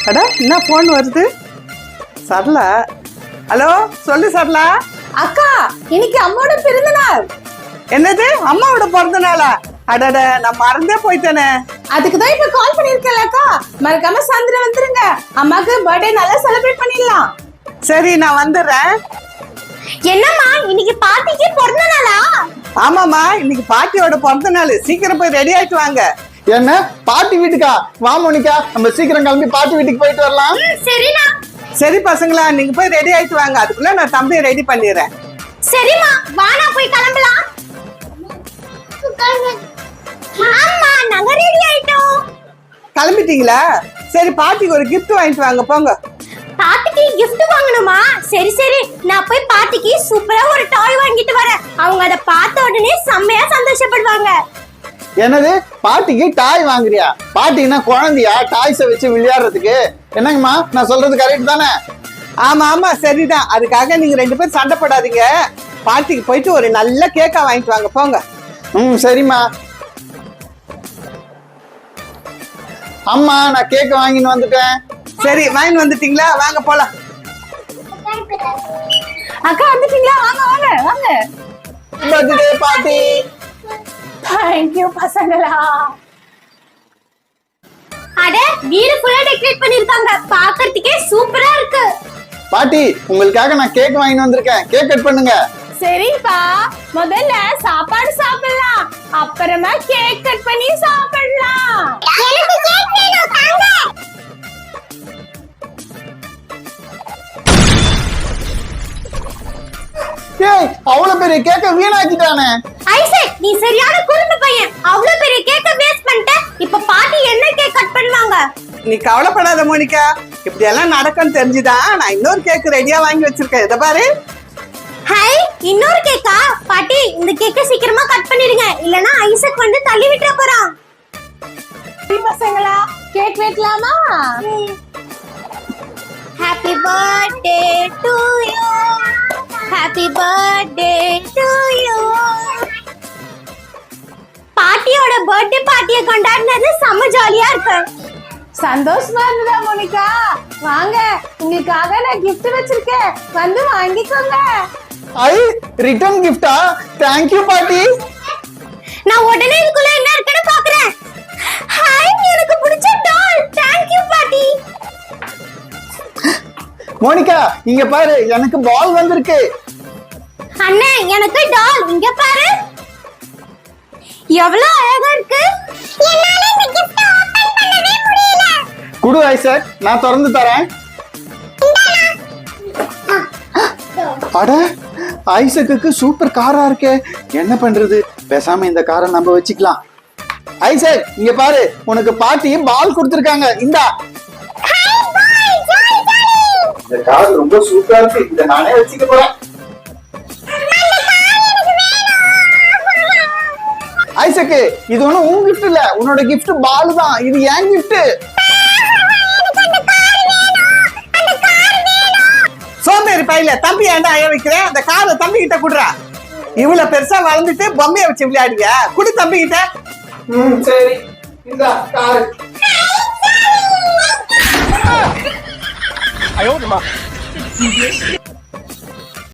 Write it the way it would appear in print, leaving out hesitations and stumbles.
அட என்ன போன் வருது? சரளா. ஹலோ, சொல்லு சரளா. அக்கா, இன்னைக்கு அம்மாவோட பிறந்த நாள். என்னது, அம்மாவோட பிறந்த நாளா? அடட, நான் மறந்தே போயிட்டேனே. அதுக்கு தான் இப்ப கால் பண்ணிருக்கேன் அக்கா. மறக்காம சாயந்தரம் வந்துருங்க, அம்மாக்கு பர்த்டே நல்லா செலிப்ரேட் பண்ணிடலாம். சரி, நான் வந்துடுறேன். என்னம்மா, இன்னைக்கு பாட்டிக்கு பிறந்த நாளா? ஆமாமா, இன்னைக்கு பாட்டியோட பிறந்த நாள். சீக்கிரம் போய் ரெடி ஆயிட்டு வாங்க. என்ன, பாட்டி வீட்டுக்கா? வா மோனிகா, நம்ம சீக்கிரம் கிளம்பி பாட்டி வீட்டுக்கு போயிட்டு வரலாம். சரிண்ணா. சரி பசங்களா, நீங்க போய் ரெடி ஆயிட்டு வாங்க. அதுக்குள்ள நான் தம்பியை ரெடி பண்ணிடுறேன். சரிம்மா, வானா போய் கிளம்பலாம். ஆமா, நாங்க ரெடி ஆயிட்டோம். கிளம்பிட்டீங்களா? சரி, பாட்டிக்கு ஒரு gift வாங்கிட்டு வாங்க, போங்க. பாட்டிக்கு gift வாங்கணுமா? சரி சரி, நான் போய் பாட்டிக்கு சூப்பரா ஒரு டாய் வாங்கிட்டு வரேன். அவங்க அத பார்த்த உடனே செம்மையா சந்தோஷப்படுவாங்க. என்னது, பாட்டிக்கு டாய் வாங்குறியா? பாட்டினா குழந்தையா டாய்ஸை வச்சு விளையாடுறதுக்கு? என்னங்கம்மா, நான் சொல்றது கரெக்ட் தானே? ஆமா ஆமா, சரிதான். அதுக்காக நீங்க ரெண்டு பேரும் சண்டை போடாதீங்க. பாட்டிக்கு போயிட்டு ஒரு நல்ல கேக்கா வாங்கிட்டு வாங்க, போங்க. சரிம்மா. அம்மா, நான் கேக் வாங்கின்னு வந்துட்டேன். சரி, வாங்கிட்டு வந்துட்டீங்களா? வாங்க போலாம். அக்கா வந்துட்டீங்களா? வாங்க வாங்க வாங்க. பர்த்டே பாட்டி. தேங்க்யூ பசங்களா. அட, வீடு ஃபுல்லா டெக்கரேட் பண்ணிருக்காங்க. பார்க்கிறதுக்கே சூப்பரா இருக்கு. பாட்டி, உங்களுக்காக நான் கேக் வாங்கின்னு வந்திருக்கேன். கேக் கட் பண்ணுங்க. சரிப்பா, முதல்ல சாப்பாடு சாப்பிடலாம், அப்புறமா கேக் கட் பண்ணி சாப்பிடலாம். எனக்கு கேக் வேணும், தாங்க. ஏய், அவ்வளவு பெரிய கேக்க வீணாக்கிட்டானே. ஐசக், நீ சரியான குறும்பு பையன். அவ்வளவு பெரிய கேக்க வேஸ்ட் பண்ணிட்ட. இப்ப பாட்டி என்ன கேக் கட் பண்ணுவாங்க? நீ கவலைப்படாத மோனிகா, இப்படி எல்லாம் நடக்கும்னு தெரிஞ்சுதான் நான் இன்னொரு கேக் ரெடியா வாங்கி வச்சிருக்கேன். இத பாரு. ஹை, இன்னொரு கேக்கா? பாட்டி, இந்த கேக்க சீக்கிரமா கட் பண்ணிடுங்க, இல்லனா ஐசக் வந்து தள்ளி விட்டுற போறான். பசங்களா, கேக் வெட்டலாமா? Happy birthday to you, happy birthday to you. பாட்டியோட பர்த்டே பார்ட்டியை கொண்டாடினது செம்ம ஜாலியா இருக்கு. சந்தோஷமா இருந்ததா மோனிகா? வாங்க, உங்களுக்காக நான் gift வச்சிருக்கேன், வந்து வாங்கிக்கோங்க. ஐ, ரிட்டர்ன் கிஃப்டா? தேங்க் யூ பாட்டி. நான் உடனே இதுக்குள்ள என்ன இருக்குன்னு பாக்குறேன். ஹாய், எனக்கு பிடிச்ச டால். தேங்க் யூ பாட்டி. மோனிகா, இங்க பாரு, எனக்கு பால் வந்திருக்கு. அண்ணே, எனக்கு டால். இங்க பாரு, எவ்வளவு அழகா இருக்கு. என்னால இந்த gift ஓபன் பண்ணவே முடியல. குடு ஐசக், நான் திறந்து தரேன். அட, ஐசக்குக்கு சூப்பர் காரா இருக்கே. என்ன பண்றது, பேசாம இந்த காரை நம்ம வச்சுக்கலாம். ஐசக், இங்க பாரு, உனக்கு பாட்டி பால் கொடுத்திருக்காங்க. இந்தா. இந்த கார் ரொம்ப சூப்பரா இருக்கு, இத நானே வச்சுக்க போறேன். ஐசக்கு, இது ஒண்ணும் உன் கிஃப்ட் இல்ல, உன்னோட கிஃப்ட் பால் தான். இது ஏன் கிஃப்ட். சோம்பேறி பையில, தம்பி ஏன்டா அய வைக்கிறேன்? அந்த காரை தம்பி கிட்ட குடுறா. இவ்வளவு பெருசா வளர்ந்துட்டு பொம்மையை வச்சு விளையாடுங்க. குடு தம்பி கிட்ட. சரி, இந்த கார். ஐயோ